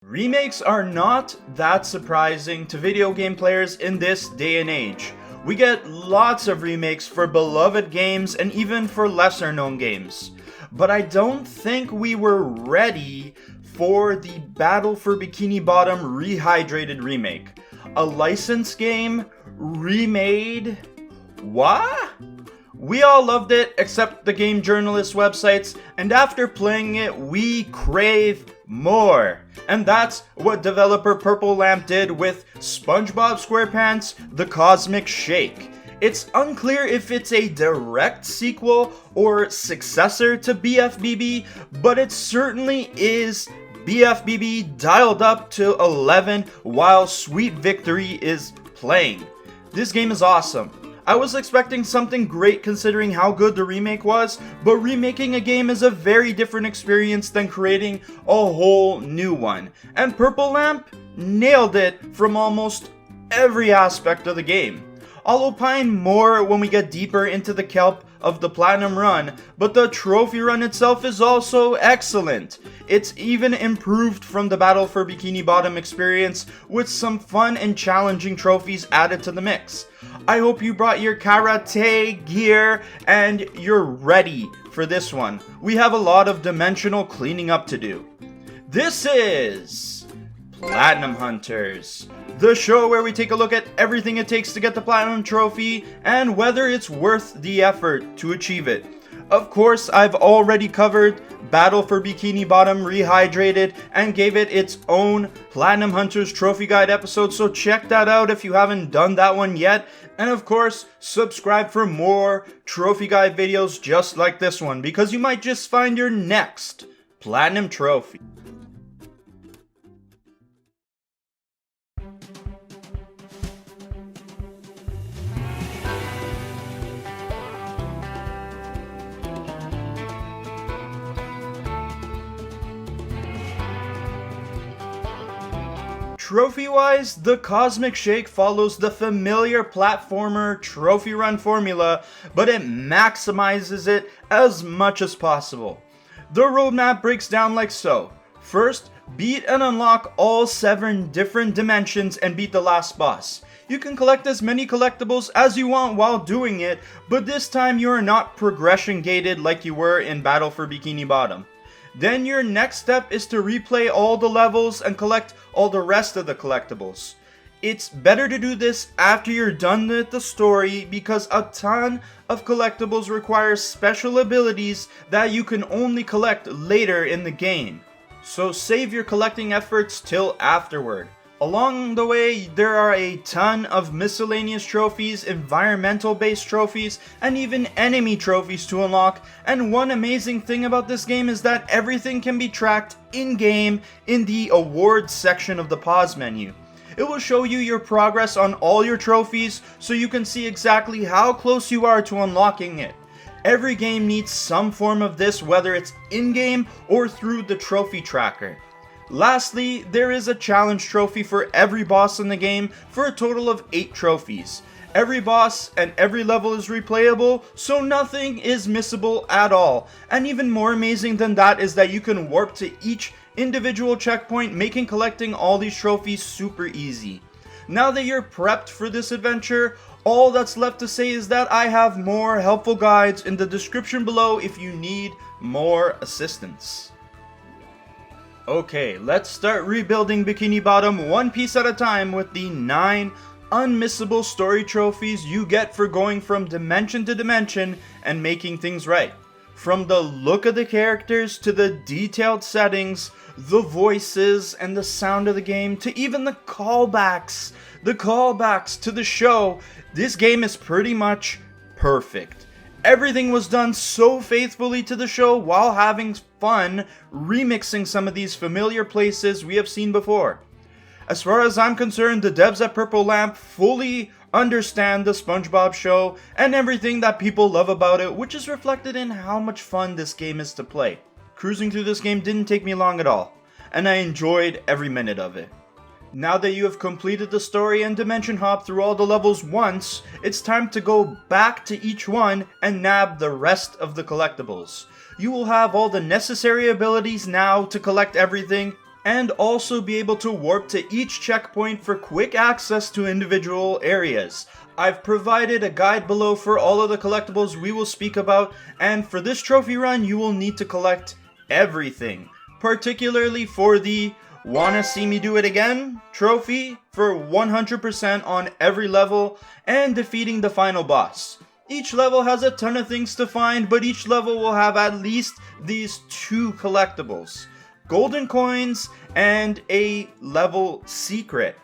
Remakes are not that surprising to video game players in this day and age. We get lots of remakes for beloved games and even for lesser known games. But I don't think we were ready for the Battle for Bikini Bottom Rehydrated remake. A licensed game remade? What? We all loved it except the game journalist websites, and after playing it, we crave more. And that's what developer Purple Lamp did with SpongeBob SquarePants The Cosmic Shake. It's unclear if it's a direct sequel or successor to BFBB, but it certainly is BFBB dialed up to 11 while Sweet Victory is playing. This game is awesome. I was expecting something great considering how good the remake was, but remaking a game is a very different experience than creating a whole new one. And Purple Lamp nailed it from almost every aspect of the game. I'll opine more when we get deeper into the kelp of the Platinum Run, but the trophy run itself is also excellent. It's even improved from the Battle for Bikini Bottom experience with some fun and challenging trophies added to the mix. I hope you brought your karate gear and you're ready for this one. We have a lot of dimensional cleaning up to do. This is Platinum Hunters, the show where we take a look at everything it takes to get the Platinum Trophy and whether it's worth the effort to achieve it. Of course, I've already covered Battle for Bikini Bottom Rehydrated and gave it its own Platinum Hunters Trophy Guide episode, so check that out if you haven't done that one yet. And of course, subscribe for more Trophy Guide videos just like this one, because you might just find your next Platinum Trophy. Trophy-wise, the Cosmic Shake follows the familiar platformer trophy run formula, but it maximizes it as much as possible. The roadmap breaks down like so. First, beat and unlock all 7 different dimensions and beat the last boss. You can collect as many collectibles as you want while doing it, but this time you are not progression gated like you were in Battle for Bikini Bottom. Then your next step is to replay all the levels and collect all the rest of the collectibles. It's better to do this after you're done with the story because a ton of collectibles require special abilities that you can only collect later in the game. So save your collecting efforts till afterward. Along the way, there are a ton of miscellaneous trophies, environmental based trophies, and even enemy trophies to unlock, and one amazing thing about this game is that everything can be tracked in-game in the awards section of the pause menu. It will show you your progress on all your trophies so you can see exactly how close you are to unlocking it. Every game needs some form of this, whether it's in-game or through the trophy tracker. Lastly, there is a challenge trophy for every boss in the game for a total of 8 trophies. Every boss and every level is replayable, so nothing is missable at all. And even more amazing than that is that you can warp to each individual checkpoint, making collecting all these trophies super easy. Now that you're prepped for this adventure, all that's left to say is that I have more helpful guides in the description below if you need more assistance. Okay, let's start rebuilding Bikini Bottom one piece at a time with the 9 unmissable story trophies you get for going from dimension to dimension and making things right. From the look of the characters to the detailed settings, the voices and the sound of the game, to even the callbacks to the show, this game is pretty much perfect. Everything was done so faithfully to the show while having fun remixing some of these familiar places we have seen before. As far as I'm concerned, the devs at Purple Lamp fully understand the SpongeBob show and everything that people love about it, which is reflected in how much fun this game is to play. Cruising through this game didn't take me long at all, and I enjoyed every minute of it. Now that you have completed the story and dimension hop through all the levels once, it's time to go back to each one and nab the rest of the collectibles. You will have all the necessary abilities now to collect everything, and also be able to warp to each checkpoint for quick access to individual areas. I've provided a guide below for all of the collectibles we will speak about, and for this trophy run you will need to collect everything, particularly for the Wanna See Me Do It Again trophy for 100% on every level and defeating the final boss. Each level has a ton of things to find, but each level will have at least these two collectibles: golden coins and a level secret.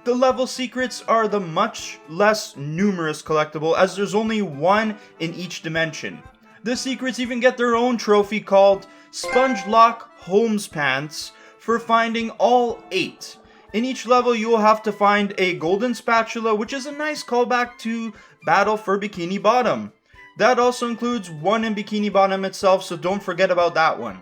The level secrets are the much less numerous collectible, as there's only one in each dimension. The secrets even get their own trophy called SpongeLock HolmesPants for finding all 8. In each level you will have to find a golden spatula, which is a nice callback to Battle for Bikini Bottom. That also includes one in Bikini Bottom itself, so don't forget about that one.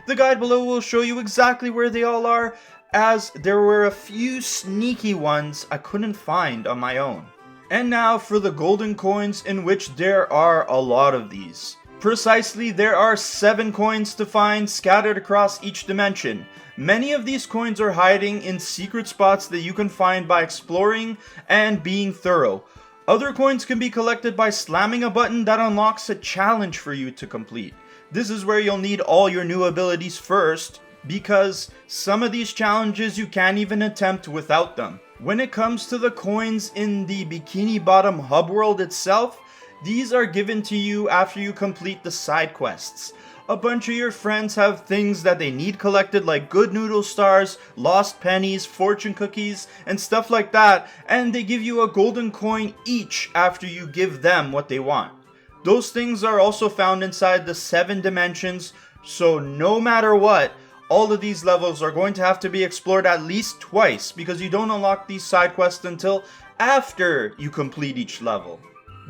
The guide below will show you exactly where they all are, as there were a few sneaky ones I couldn't find on my own. And now for the golden coins, in which there are a lot of these. Precisely, there are 7 coins to find scattered across each dimension. Many of these coins are hiding in secret spots that you can find by exploring and being thorough. Other coins can be collected by slamming a button that unlocks a challenge for you to complete. This is where you'll need all your new abilities first, because some of these challenges you can't even attempt without them. When it comes to the coins in the Bikini Bottom hub world itself, these are given to you after you complete the side quests. A bunch of your friends have things that they need collected, like good noodle stars, lost pennies, fortune cookies, and stuff like that, and they give you a golden coin each after you give them what they want. Those things are also found inside the 7 dimensions, so no matter what, all of these levels are going to have to be explored at least twice, because you don't unlock these side quests until after you complete each level.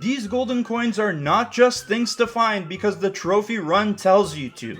These golden coins are not just things to find because the trophy run tells you to.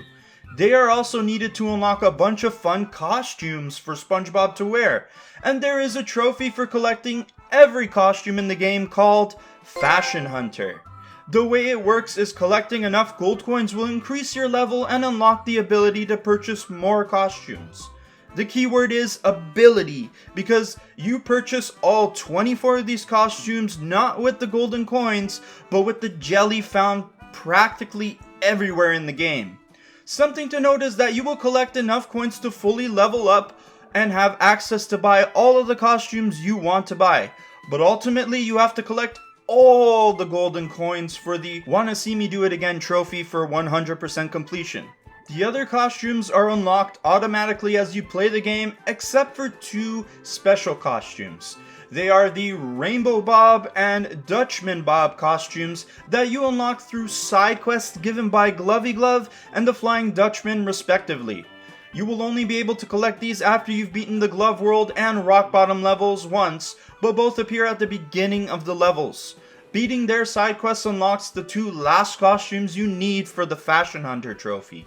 They are also needed to unlock a bunch of fun costumes for SpongeBob to wear. And there is a trophy for collecting every costume in the game called Fashion Hunter. The way it works is collecting enough gold coins will increase your level and unlock the ability to purchase more costumes. The keyword is ability, because you purchase all 24 of these costumes not with the golden coins, but with the jelly found practically everywhere in the game. Something to note is that you will collect enough coins to fully level up and have access to buy all of the costumes you want to buy, but ultimately you have to collect all the golden coins for the Wanna See Me Do It Again trophy for 100% completion. The other costumes are unlocked automatically as you play the game, except for 2 special costumes. They are the Rainbow Bob and Dutchman Bob costumes that you unlock through side quests given by Glovey and the Flying Dutchman respectively. You will only be able to collect these after you've beaten the Glove World and Rock Bottom levels once, but both appear at the beginning of the levels. Beating their side quests unlocks the 2 last costumes you need for the Fashion Hunter trophy.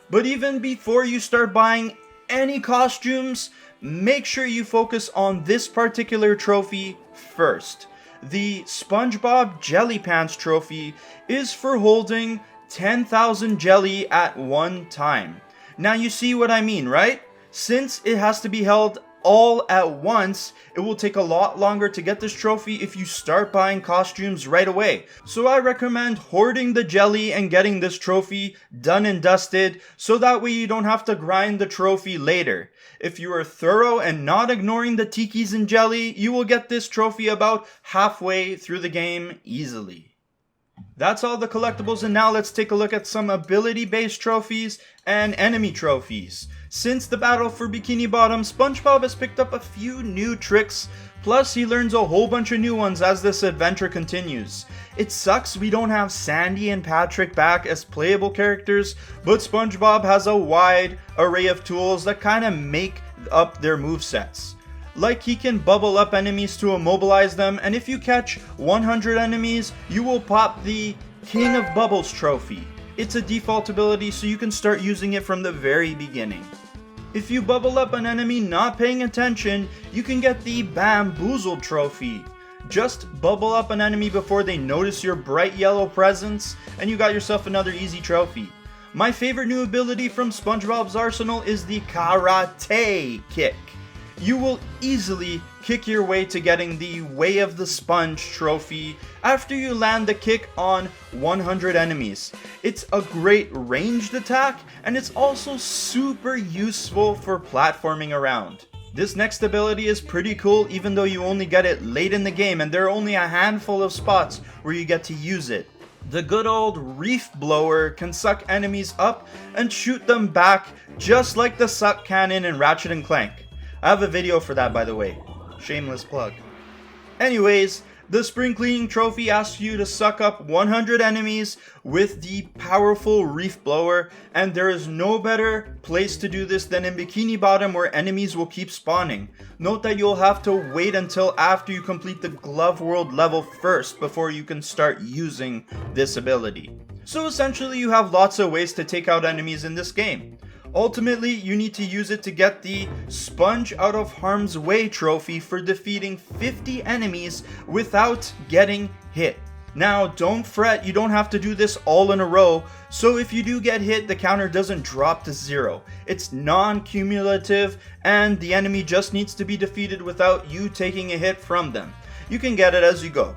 But even before you start buying any costumes, make sure you focus on this particular trophy first. The SpongeBob JellyPants trophy is for holding 10,000 jelly at one time. Now you see what I mean, right? Since it has to be held all at once, it will take a lot longer to get this trophy if you start buying costumes right away. So I recommend hoarding the jelly and getting this trophy done and dusted, so that way you don't have to grind the trophy later. If you are thorough and not ignoring the tikis and jelly, you will get this trophy about halfway through the game easily. That's all the collectibles, and now let's take a look at some ability-based trophies and enemy trophies. Since the battle for Bikini Bottom, SpongeBob has picked up a few new tricks, plus he learns a whole bunch of new ones as this adventure continues. It sucks we don't have Sandy and Patrick back as playable characters, but SpongeBob has a wide array of tools that kind of make up their movesets. Like, he can bubble up enemies to immobilize them, and if you catch 100 enemies, you will pop the King of Bubbles trophy. It's a default ability, so you can start using it from the very beginning. If you bubble up an enemy not paying attention, you can get the Bamboozled trophy. Just bubble up an enemy before they notice your bright yellow presence, and you got yourself another easy trophy. My favorite new ability from SpongeBob's arsenal is the Karate Kick. You will easily kick your way to getting the Way of the Sponge trophy after you land the kick on 100 enemies. It's a great ranged attack, and it's also super useful for platforming around. This next ability is pretty cool even though you only get it late in the game, and there are only a handful of spots where you get to use it. The good old Reef Blower can suck enemies up and shoot them back just like the suck cannon in Ratchet & Clank. I have a video for that, by the way. Shameless plug. Anyways, the Spring Cleaning Trophy asks you to suck up 100 enemies with the powerful Reef Blower, and there is no better place to do this than in Bikini Bottom, where enemies will keep spawning. Note that you'll have to wait until after you complete the Glove World level first before you can start using this ability. So essentially you have lots of ways to take out enemies in this game. Ultimately, you need to use it to get the Sponge Out of Harm's Way trophy for defeating 50 enemies without getting hit. Now, don't fret, you don't have to do this all in a row, so if you do get hit, the counter doesn't drop to 0. It's non-cumulative, and the enemy just needs to be defeated without you taking a hit from them. You can get it as you go.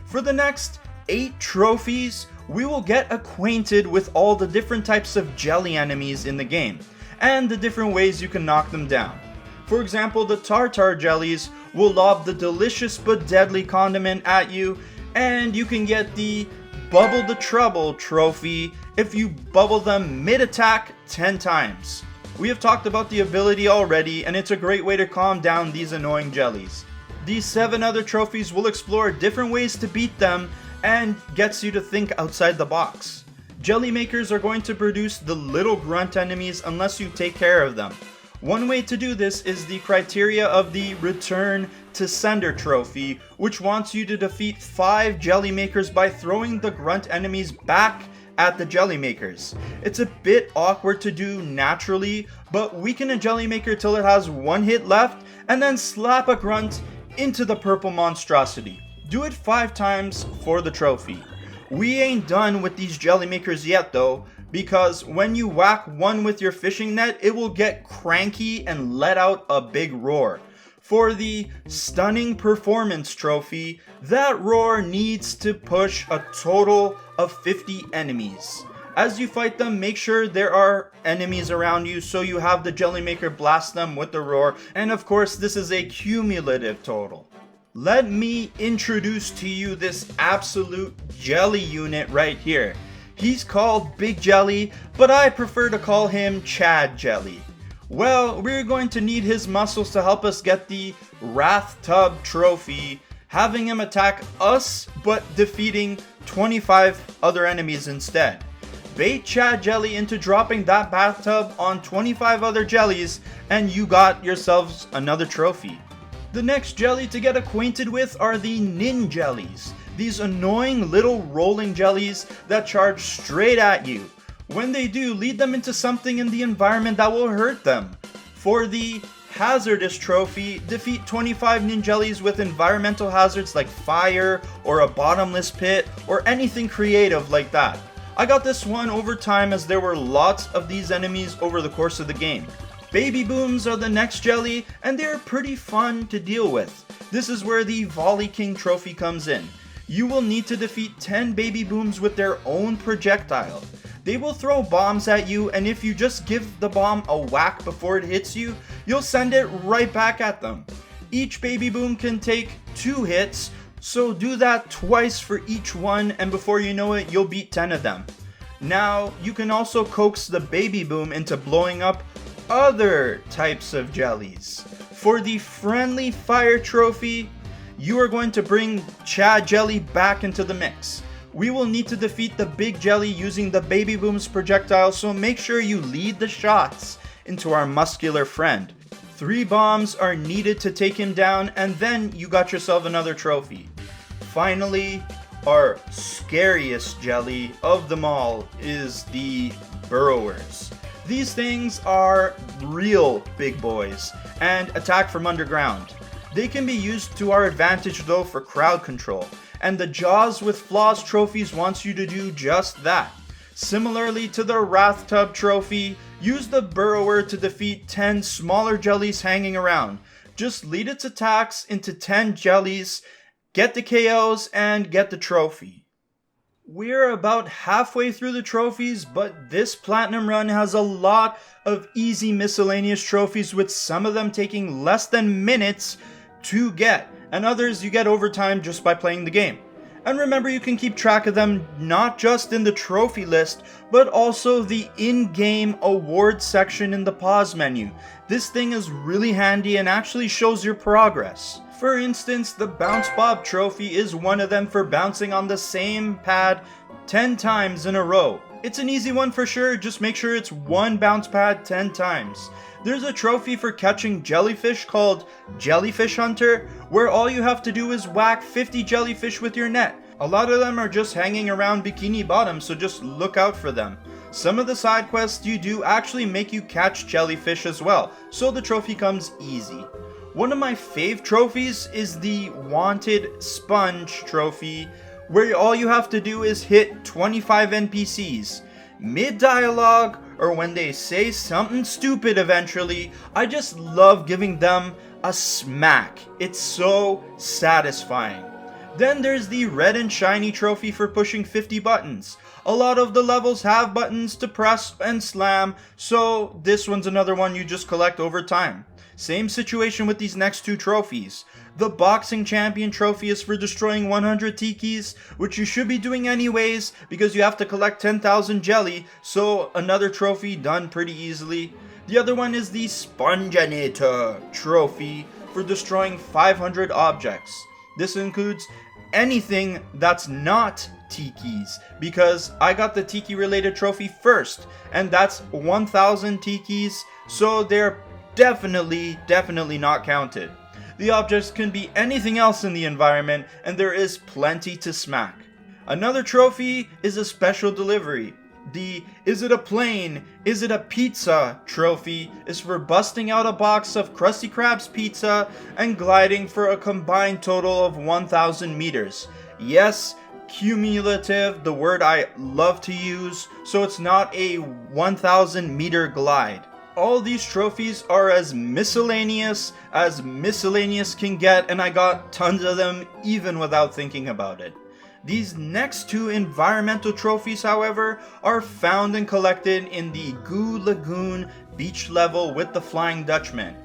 For the next 8 trophies, we will get acquainted with all the different types of jelly enemies in the game, and the different ways you can knock them down. For example, the tartar jellies will lob the delicious but deadly condiment at you, and you can get the Bubble the Trouble trophy if you bubble them mid-attack 10 times. We have talked about the ability already, and it's a great way to calm down these annoying jellies. These 7 other trophies will explore different ways to beat them, and gets you to think outside the box. Jelly makers are going to produce the little grunt enemies unless you take care of them. One way to do this is the criteria of the Return to Sender trophy, which wants you to defeat 5 jelly makers by throwing the grunt enemies back at the jelly makers. It's a bit awkward to do naturally, but weaken a jelly maker till it has 1 hit left, and then slap a grunt into the purple monstrosity. Do it 5 times for the trophy. We ain't done with these jelly makers yet though, because when you whack one with your fishing net, it will get cranky and let out a big roar. For the Stunning Performance trophy, that roar needs to push a total of 50 enemies. As you fight them, make sure there are enemies around you so you have the jelly maker blast them with the roar, and of course this is a cumulative total. Let me introduce to you this absolute jelly unit right here. He's called Big Jelly, but I prefer to call him Chad Jelly. Well, we're going to need his muscles to help us get the Wrath Tub trophy, having him attack us but defeating 25 other enemies instead. Bait Chad Jelly into dropping that bathtub on 25 other jellies, and you got yourselves another trophy. The next jelly to get acquainted with are the Nin Jellies. These annoying little rolling jellies that charge straight at you. When they do, lead them into something in the environment that will hurt them. For the Hazardous trophy, defeat 25 Nin Jellies with environmental hazards like fire or a bottomless pit or anything creative like that. I got this one over time as there were lots of these enemies over the course of the game. Baby Booms are the next jelly, and they're pretty fun to deal with. This is where the Volley King trophy comes in. You will need to defeat 10 Baby Booms with their own projectile. They will throw bombs at you, and if you just give the bomb a whack before it hits you, you'll send it right back at them. Each Baby Boom can take 2 hits, so do that twice for each one, and before you know it, you'll beat 10 of them. Now, you can also coax the Baby Boom into blowing up other types of jellies. For the Friendly Fire trophy, you are going to bring Chad Jelly back into the mix. We will need to defeat the Big Jelly using the Baby Boom's projectile, so make sure you lead the shots into our muscular friend. 3 bombs are needed to take him down, and then you got yourself another trophy. Finally, our scariest jelly of them all is the Burrowers. These things are real big boys and attack from underground. They can be used to our advantage though for crowd control, and the Jaws with Flaws trophies wants you to do just that. Similarly to the Wrathtub trophy, use the Burrower to defeat 10 smaller jellies hanging around. Just lead its attacks into 10 jellies, get the KOs, and get the trophy. We're about halfway through the trophies, but this platinum run has a lot of easy miscellaneous trophies, with some of them taking less than minutes to get, and others you get over time just by playing the game. And remember, you can keep track of them not just in the trophy list, but also the in-game award section in the pause menu. This thing is really handy and actually shows your progress. For instance, the Bounce Bob trophy is one of them for bouncing on the same pad 10 times in a row. It's an easy one for sure, just make sure it's one bounce pad 10 times. There's a trophy for catching jellyfish called Jellyfish Hunter, where all you have to do is whack 50 jellyfish with your net. A lot of them are just hanging around Bikini Bottom, so just look out for them. Some of the side quests you do actually make you catch jellyfish as well, so the trophy comes easy. One of my fave trophies is the Wanted Sponge trophy, where all you have to do is hit 25 NPCs. Mid-dialogue, or when they say something stupid eventually, I just love giving them a smack. It's so satisfying. Then there's the Red and Shiny trophy for pushing 50 buttons. A lot of the levels have buttons to press and slam, so this one's another one you just collect over time. Same situation with these next two trophies. The Boxing Champion trophy is for destroying 100 tikis, which you should be doing anyways because you have to collect 10,000 jelly, so another trophy done pretty easily. The other one is the Spongeanator trophy for destroying 500 objects. This includes anything that's not tikis, because I got the tiki related trophy first, and that's 1,000 tikis, so they're definitely not counted. The objects can be anything else in the environment, and there is plenty to smack. Another trophy is a special delivery. The Is it a plane? Is it a pizza trophy is for busting out a box of Krusty Krabs pizza and gliding for a combined total of 1,000 meters. Yes, cumulative, the word I love to use, so it's not a 1,000 meter glide. All these trophies are as miscellaneous can get, and I got tons of them even without thinking about it. These next two environmental trophies, however, are found and collected in the Goo Lagoon beach level with the Flying Dutchman.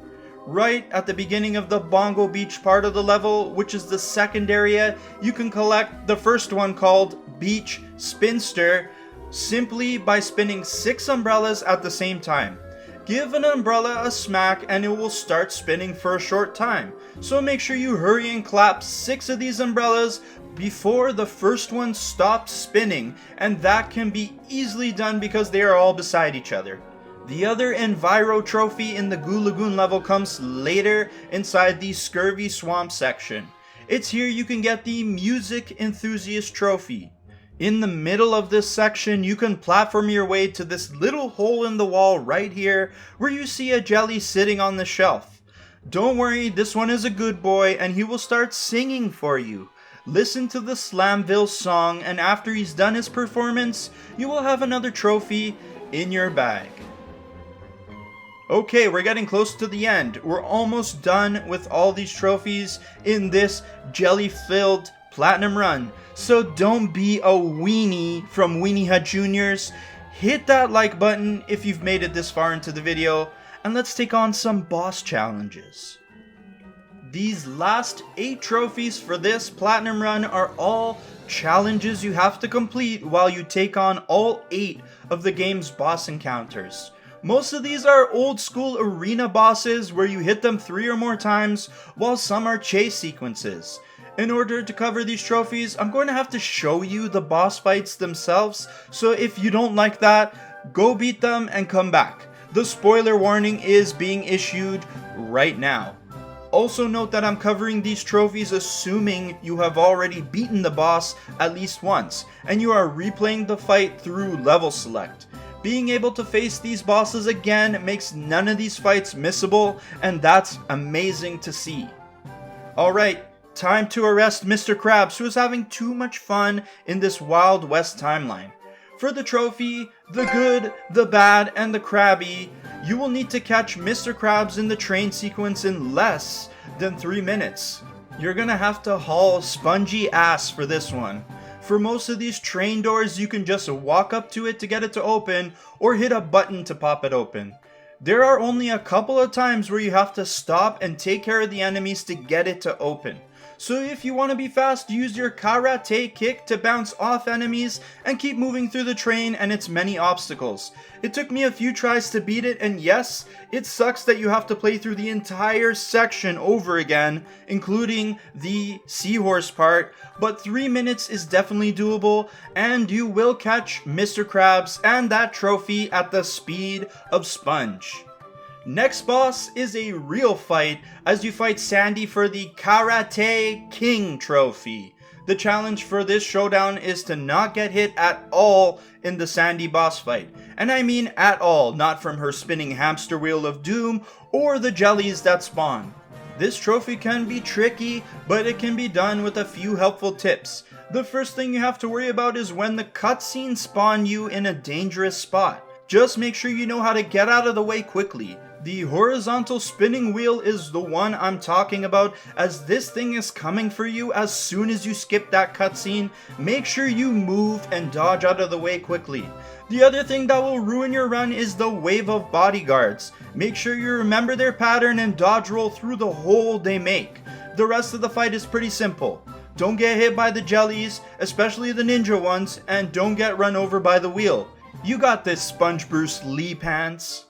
Right at the beginning of the Bongo Beach part of the level, which is the second area, you can collect the first one called Beach Spinster simply by spinning 6 umbrellas at the same time. Give an umbrella a smack and it will start spinning for a short time. So make sure you hurry and clap 6 of these umbrellas before the first one stops spinning, and that can be easily done because they are all beside each other. The other Enviro trophy in the Goo Lagoon level comes later inside the Scurvy Swamp section. It's here you can get the Music Enthusiast trophy. In the middle of this section, you can platform your way to this little hole in the wall right here where you see a jelly sitting on the shelf. Don't worry, this one is a good boy and he will start singing for you. Listen to the Slamvil song, and after he's done his performance, you will have another trophy in your bag. Okay, we're getting close to the end. We're almost done with all these trophies in this jelly-filled platinum run. So don't be a weenie from Weenie Hut Juniors. Hit that like button if you've made it this far into the video, and let's take on some boss challenges. These last 8 trophies for this platinum run are all challenges you have to complete while you take on all 8 of the game's boss encounters. Most of these are old school arena bosses where you hit them 3 or more times, while some are chase sequences. In order to cover these trophies, I'm going to have to show you the boss fights themselves, so if you don't like that, go beat them and come back. The spoiler warning is being issued right now. Also note that I'm covering these trophies assuming you have already beaten the boss at least once, and you are replaying the fight through level select. Being able to face these bosses again makes none of these fights missable, and that's amazing to see. Alright, time to arrest Mr. Krabs, who is having too much fun in this Wild West timeline. For the trophy, the good, the bad, and the crabby, you will need to catch Mr. Krabs in the train sequence in less than 3 minutes. You're gonna have to haul spongy ass for this one. For most of these train doors, you can just walk up to it to get it to open, or hit a button to pop it open. There are only a couple of times where you have to stop and take care of the enemies to get it to open. So if you want to be fast, use your karate kick to bounce off enemies and keep moving through the train and its many obstacles. It took me a few tries to beat it, and yes, it sucks that you have to play through the entire section over again, including the seahorse part, but 3 minutes is definitely doable, and you will catch Mr. Krabs and that trophy at the speed of Sponge. Next boss is a real fight as you fight Sandy for the Karate King trophy. The challenge for this showdown is to not get hit at all in the Sandy boss fight. And I mean at all, not from her spinning hamster wheel of doom or the jellies that spawn. This trophy can be tricky, but it can be done with a few helpful tips. The first thing you have to worry about is when the cutscenes spawn you in a dangerous spot. Just make sure you know how to get out of the way quickly. The horizontal spinning wheel is the one I'm talking about, as this thing is coming for you as soon as you skip that cutscene. Make sure you move and dodge out of the way quickly. The other thing that will ruin your run is the wave of bodyguards. Make sure you remember their pattern and dodge roll through the hole they make. The rest of the fight is pretty simple. Don't get hit by the jellies, especially the ninja ones, and don't get run over by the wheel. You got this, Sponge Bruce Lee Pants.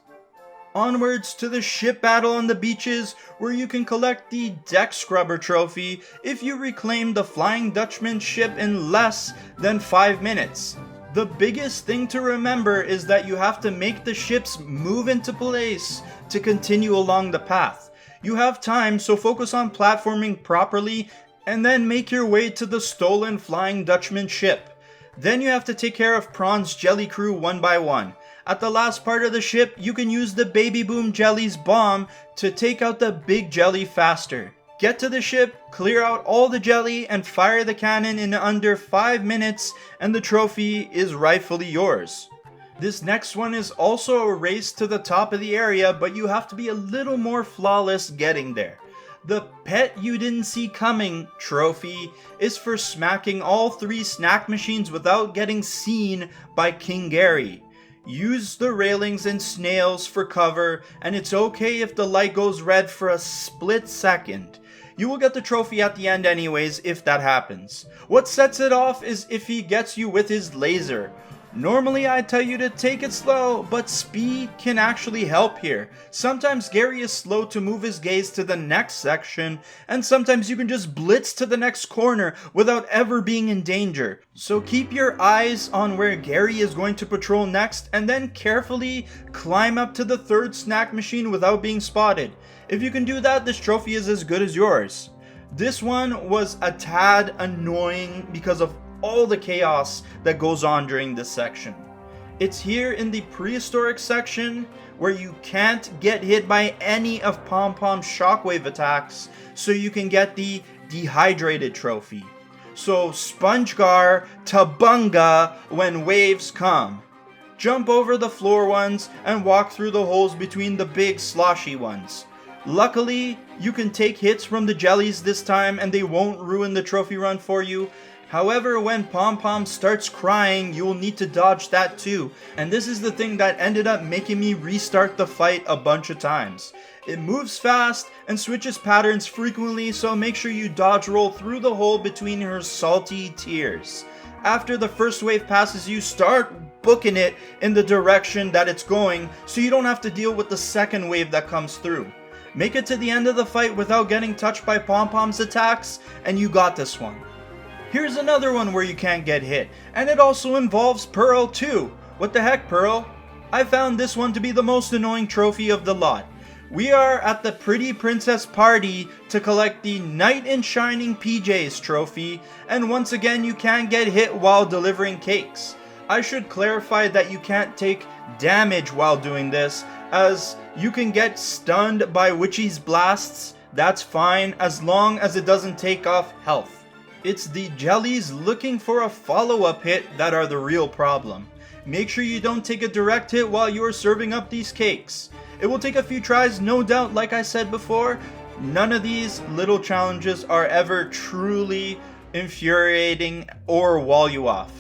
Onwards to the ship battle on the beaches, where you can collect the Deck Scrubber trophy if you reclaim the Flying Dutchman ship in less than 5 minutes. The biggest thing to remember is that you have to make the ships move into place to continue along the path. You have time, so focus on platforming properly and then make your way to the stolen Flying Dutchman ship. Then you have to take care of Prawn's jelly crew one by one. At the last part of the ship, you can use the Baby Boom Jelly's bomb to take out the big jelly faster. Get to the ship, clear out all the jelly, and fire the cannon in under 5 minutes, and the trophy is rightfully yours. This next one is also a race to the top of the area, but you have to be a little more flawless getting there. The Pet You Didn't See Coming trophy is for smacking all 3 snack machines without getting seen by King Gary. Use the railings and snails for cover, and it's okay if the light goes red for a split second. You will get the trophy at the end anyways if that happens. What sets it off is if he gets you with his laser. Normally I tell you to take it slow, but speed can actually help here. Sometimes Gary is slow to move his gaze to the next section, and sometimes you can just blitz to the next corner without ever being in danger. So keep your eyes on where Gary is going to patrol next, and then carefully climb up to the 3rd snack machine without being spotted. If you can do that, this trophy is as good as yours. This one was a tad annoying because of all the chaos that goes on during this section. It's here in the prehistoric section where you can't get hit by any of Pom Pom's shockwave attacks, so you can get the dehydrated trophy. So SpongeGar Tabunga when waves come. Jump over the floor ones and walk through the holes between the big sloshy ones. Luckily, you can take hits from the jellies this time and they won't ruin the trophy run for you. However, when Pom Pom starts crying, you will need to dodge that too. And this is the thing that ended up making me restart the fight a bunch of times. It moves fast and switches patterns frequently, so make sure you dodge roll through the hole between her salty tears. After the first wave passes you, start booking it in the direction that it's going so you don't have to deal with the second wave that comes through. Make it to the end of the fight without getting touched by Pom Pom's attacks, and you got this one. Here's another one where you can't get hit, and it also involves Pearl too. What the heck, Pearl? I found this one to be the most annoying trophy of the lot. We are at the Pretty Princess party to collect the Knight in Shining PJs trophy, and once again you can't get hit while delivering cakes. I should clarify that you can't take damage while doing this, as you can get stunned by Witchy's blasts. That's fine as long as it doesn't take off health. It's the jellies looking for a follow-up hit that are the real problem. make sure you don't take a direct hit while you are serving up these cakes. It will take a few tries, no doubt. Like I said before, none of these little challenges are ever truly infuriating or wall you off.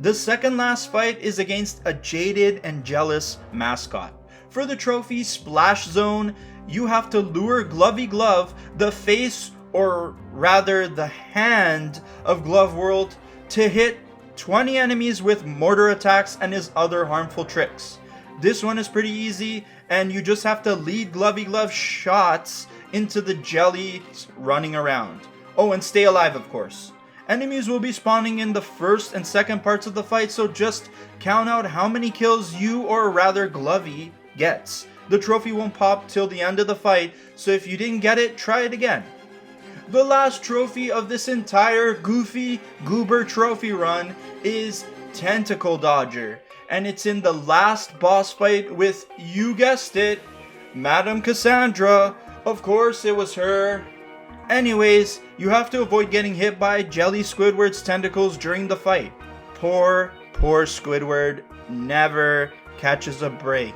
The second last fight is against a jaded and jealous mascot. For the trophy Splash Zone, you have to lure Glovey Glove, the face or rather the hand of Glove World, to hit 20 enemies with mortar attacks and his other harmful tricks. This one is pretty easy, and you just have to lead Glovey Glove shots into the jellies running around. Oh, and stay alive, of course. Enemies will be spawning in the first and second parts of the fight, so just count out how many kills you, or rather Glovey, gets. The trophy won't pop till the end of the fight, so if you didn't get it, try it again. The last trophy of this entire goofy goober trophy run is Tentacle Dodger, and it's in the last boss fight with, you guessed it, Madam Cassandra. Of course it was her. Anyways, you have to avoid getting hit by Jelly Squidward's tentacles during the fight. Poor Squidward never catches a break.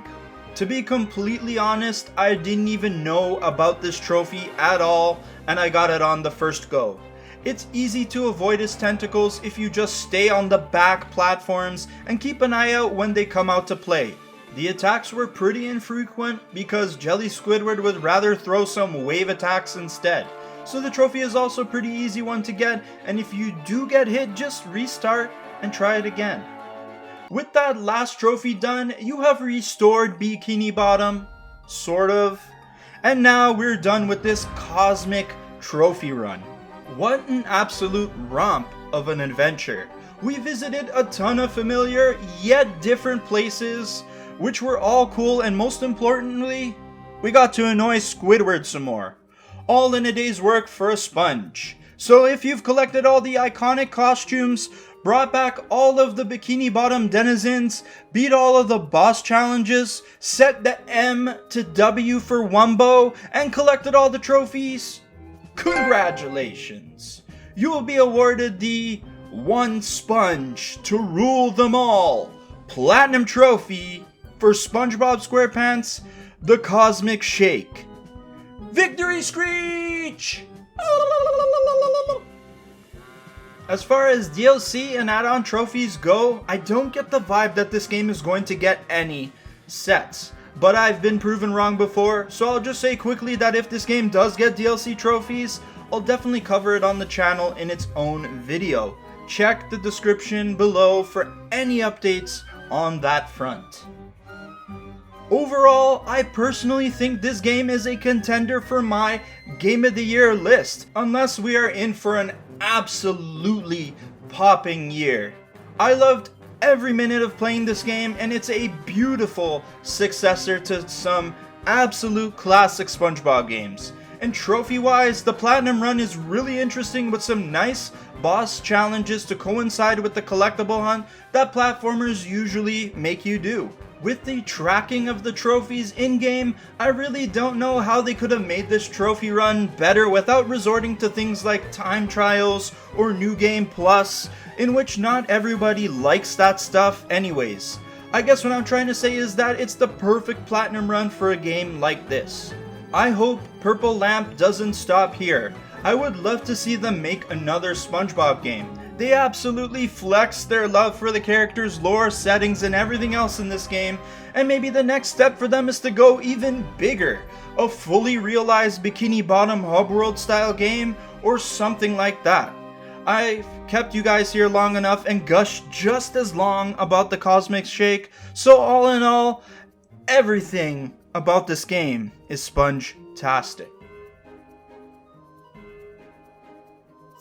To be completely honest, I didn't even know about this trophy at all, and I got it on the first go. It's easy to avoid his tentacles if you just stay on the back platforms and keep an eye out when they come out to play. The attacks were pretty infrequent because Jelly Squidward would rather throw some wave attacks instead. So the trophy is also a pretty easy one to get, and if you do get hit, just restart and try it again. With that last trophy done, you have restored Bikini Bottom, sort of. And now we're done with this cosmic trophy run. What an absolute romp of an adventure. We visited a ton of familiar yet different places, which were all cool, and most importantly, we got to annoy Squidward some more. All in a day's work for a sponge. So if you've collected all the iconic costumes, brought back all of the Bikini Bottom denizens, beat all of the boss challenges, set the M to W for Wumbo, and collected all the trophies, congratulations! You will be awarded the One Sponge to Rule Them All Platinum Trophy for SpongeBob SquarePants The Cosmic Shake. Victory Screech! As far as DLC and add-on trophies go, I don't get the vibe that this game is going to get any sets. But I've been proven wrong before, so I'll just say quickly that if this game does get DLC trophies, I'll definitely cover it on the channel in its own video. Check the description below for any updates on that front. Overall, I personally think this game is a contender for my Game of the Year list, unless we are in for an absolutely popping year. I loved every minute of playing this game, and it's a beautiful successor to some absolute classic SpongeBob games. And trophy-wise, the Platinum Run is really interesting with some nice boss challenges to coincide with the collectible hunt that platformers usually make you do. With the tracking of the trophies in-game, I really don't know how they could have made this trophy run better without resorting to things like time trials or New Game Plus, in which not everybody likes that stuff anyways. I guess what I'm trying to say is that it's the perfect platinum run for a game like this. I hope Purple Lamp doesn't stop here. I would love to see them make another SpongeBob game. They absolutely flex their love for the characters, lore, settings, and everything else in this game, and maybe the next step for them is to go even bigger. A fully realized Bikini Bottom hub world style game, or something like that. I've kept you guys here long enough and gushed just as long about the Cosmic Shake, so all in all, everything about this game is sponge-tastic.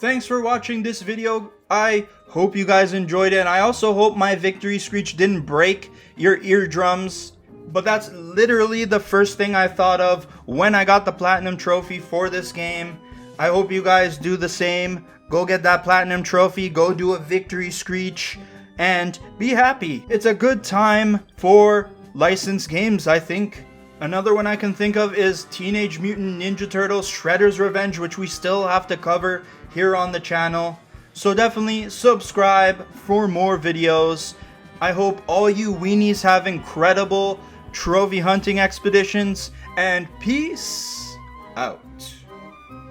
Thanks for watching this video. I hope you guys enjoyed it, and I also hope my victory screech didn't break your eardrums. But that's literally the first thing I thought of when I got the platinum trophy for this game. I hope you guys do the same. Go get that platinum trophy, go do a victory screech, and be happy. It's a good time for licensed games, I think. Another one I can think of is Teenage Mutant Ninja Turtles Shredder's Revenge, which we still have to cover here on the channel. So definitely subscribe for more videos. I hope all you weenies have incredible trophy hunting expeditions, and peace out.